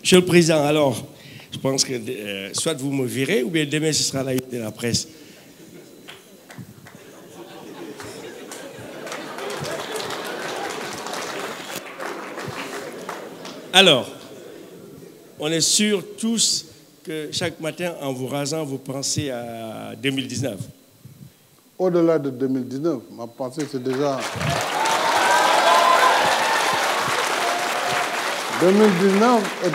Monsieur le Président, alors, je pense que soit vous me virez, ou bien demain ce sera la une de la presse. Alors, on est sûrs tous que chaque matin, en vous rasant, vous pensez à 2019. Au-delà de 2019, ma pensée, c'est déjà... 2019 est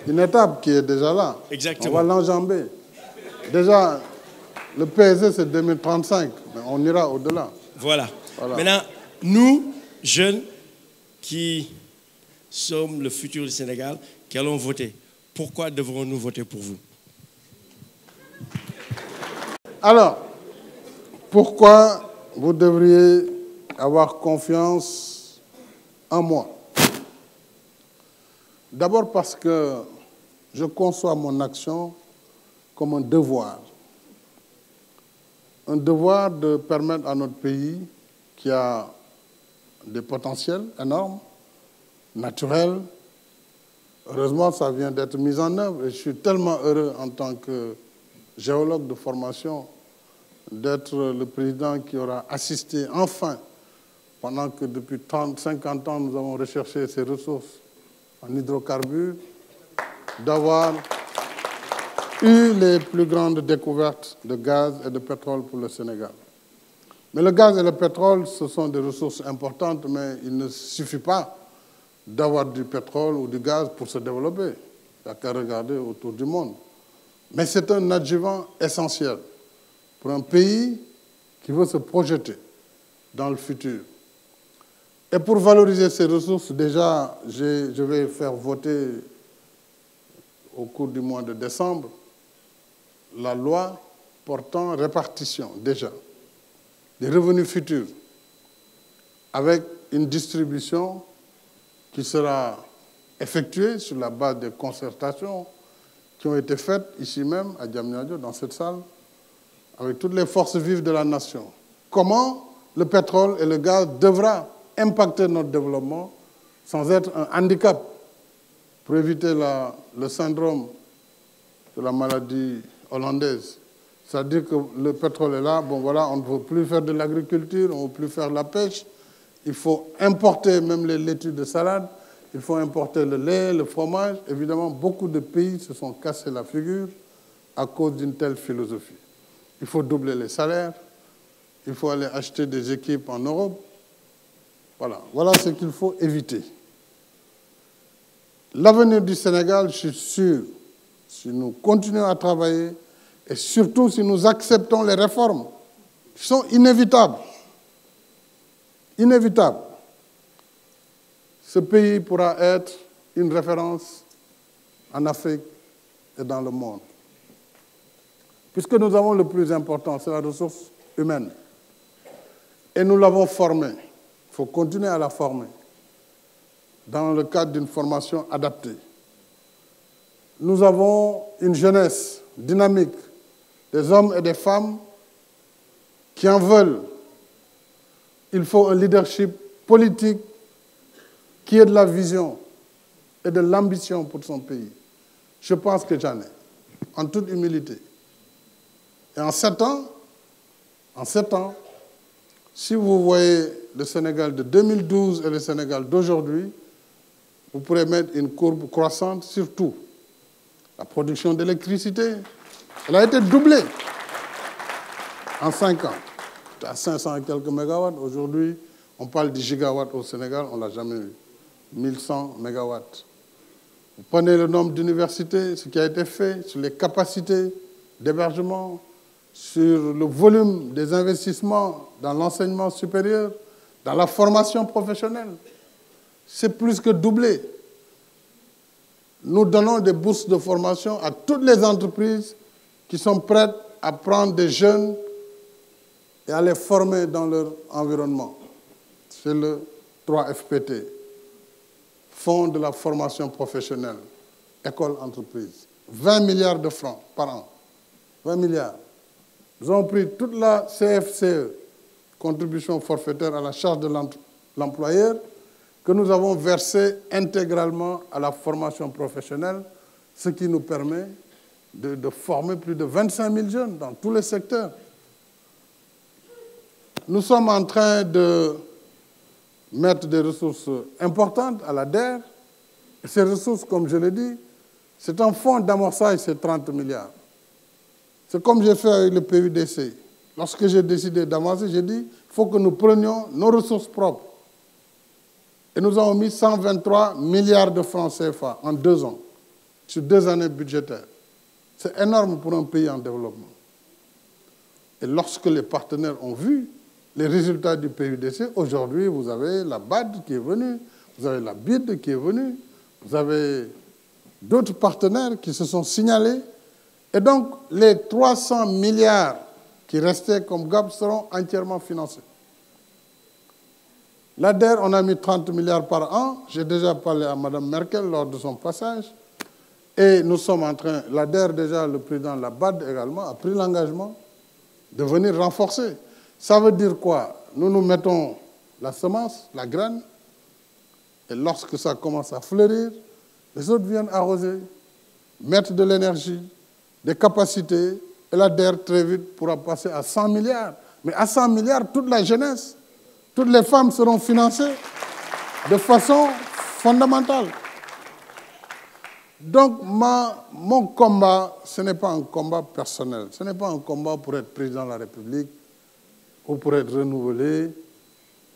une étape qui est déjà là. Exactement. On va l'enjamber. Déjà, le PSG, c'est 2035, mais on ira au-delà. Voilà. Maintenant, nous, jeunes, qui sommes le futur du Sénégal, qui allons voter, pourquoi devrons-nous voter pour vous? Alors, pourquoi vous devriez avoir confiance en moi? D'abord parce que je conçois mon action comme un devoir. Un devoir de permettre à notre pays, qui a des potentiels énormes, naturels. Heureusement, ça vient d'être mis en œuvre et je suis tellement heureux en tant que géologue de formation d'être le président qui aura assisté enfin, pendant que depuis 30, 50 ans, nous avons recherché ces ressources en hydrocarbures, d'avoir eu les plus grandes découvertes de gaz et de pétrole pour le Sénégal. Mais le gaz et le pétrole, ce sont des ressources importantes, mais il ne suffit pas d'avoir du pétrole ou du gaz pour se développer. Il n'y a qu'à regarder autour du monde. Mais c'est un adjuvant essentiel pour un pays qui veut se projeter dans le futur. Et pour valoriser ces ressources, déjà, je vais faire voter au cours du mois de décembre la loi portant répartition, déjà, des revenus futurs, avec une distribution qui sera effectuée sur la base des concertations qui ont été faites ici même, à Diamniadio, dans cette salle, avec toutes les forces vives de la nation. Comment le pétrole et le gaz devra impacter notre développement sans être un handicap pour éviter le syndrome de la maladie hollandaise. C'est-à-dire que le pétrole est là, bon voilà, on ne veut plus faire de l'agriculture, on ne veut plus faire de la pêche, il faut importer même les laitues de salade, il faut importer le lait, le fromage. Évidemment, beaucoup de pays se sont cassés la figure à cause d'une telle philosophie. Il faut doubler les salaires, il faut aller acheter des équipes en Europe. Voilà ce qu'il faut éviter. L'avenir du Sénégal, je suis sûr, si nous continuons à travailler et surtout si nous acceptons les réformes qui sont inévitables, ce pays pourra être une référence en Afrique et dans le monde. Puisque nous avons le plus important, c'est la ressource humaine. Et nous l'avons formée. Il faut continuer à la former dans le cadre d'une formation adaptée. Nous avons une jeunesse dynamique, des hommes et des femmes qui en veulent. Il faut un leadership politique qui ait de la vision et de l'ambition pour son pays. Je pense que j'en ai, en toute humilité. Et en 7 ans, si vous voyez le Sénégal de 2012 et le Sénégal d'aujourd'hui, vous pourrez mettre une courbe croissante sur tout. La production d'électricité, elle a été doublée en 5 ans. C'était à 500 et quelques mégawatts. Aujourd'hui, on parle de gigawatts au Sénégal, on ne l'a jamais eu. 1100 mégawatts. Vous prenez le nombre d'universités, ce qui a été fait, sur les capacités d'hébergement, sur le volume des investissements dans l'enseignement supérieur, dans la formation professionnelle. C'est plus que doublé. Nous donnons des bourses de formation à toutes les entreprises qui sont prêtes à prendre des jeunes et à les former dans leur environnement. C'est le 3FPT, Fonds de la formation professionnelle, école-entreprise. 20 milliards de francs par an. 20 milliards. Nous avons pris toute la CFCE, contribution forfaitaire à la charge de l'employeur, que nous avons versé intégralement à la formation professionnelle, ce qui nous permet de former plus de 25 000 jeunes dans tous les secteurs. Nous sommes en train de mettre des ressources importantes à la DER. Et ces ressources, comme je l'ai dit, c'est un fonds d'amorçage, c'est 30 milliards. C'est comme j'ai fait avec le PUDC. Lorsque j'ai décidé d'avancer, j'ai dit il faut que nous prenions nos ressources propres. Et nous avons mis 123 milliards de francs CFA en 2 ans, sur 2 années budgétaires. C'est énorme pour un pays en développement. Et lorsque les partenaires ont vu les résultats du PUDC, aujourd'hui, vous avez la BAD qui est venue, vous avez la BID qui est venue, vous avez d'autres partenaires qui se sont signalés. Et donc, les 300 milliards qui restaient comme gap seront entièrement financés. L'ADER, on a mis 30 milliards par an. J'ai déjà parlé à Mme Merkel lors de son passage. Et nous sommes en train, l'ADER, déjà, le président Labad également, a pris l'engagement de venir renforcer. Ça veut dire quoi? Nous nous mettons la semence, la graine, et lorsque ça commence à fleurir, les autres viennent arroser, mettre de l'énergie, des capacités, et l'ADER très vite pourra passer à 100 milliards. Mais à 100 milliards, toute la jeunesse, toutes les femmes seront financées de façon fondamentale. Donc, mon combat, ce n'est pas un combat personnel. Ce n'est pas un combat pour être président de la République ou pour être renouvelé.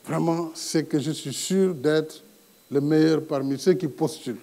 Vraiment, c'est que je suis sûr d'être le meilleur parmi ceux qui postulent.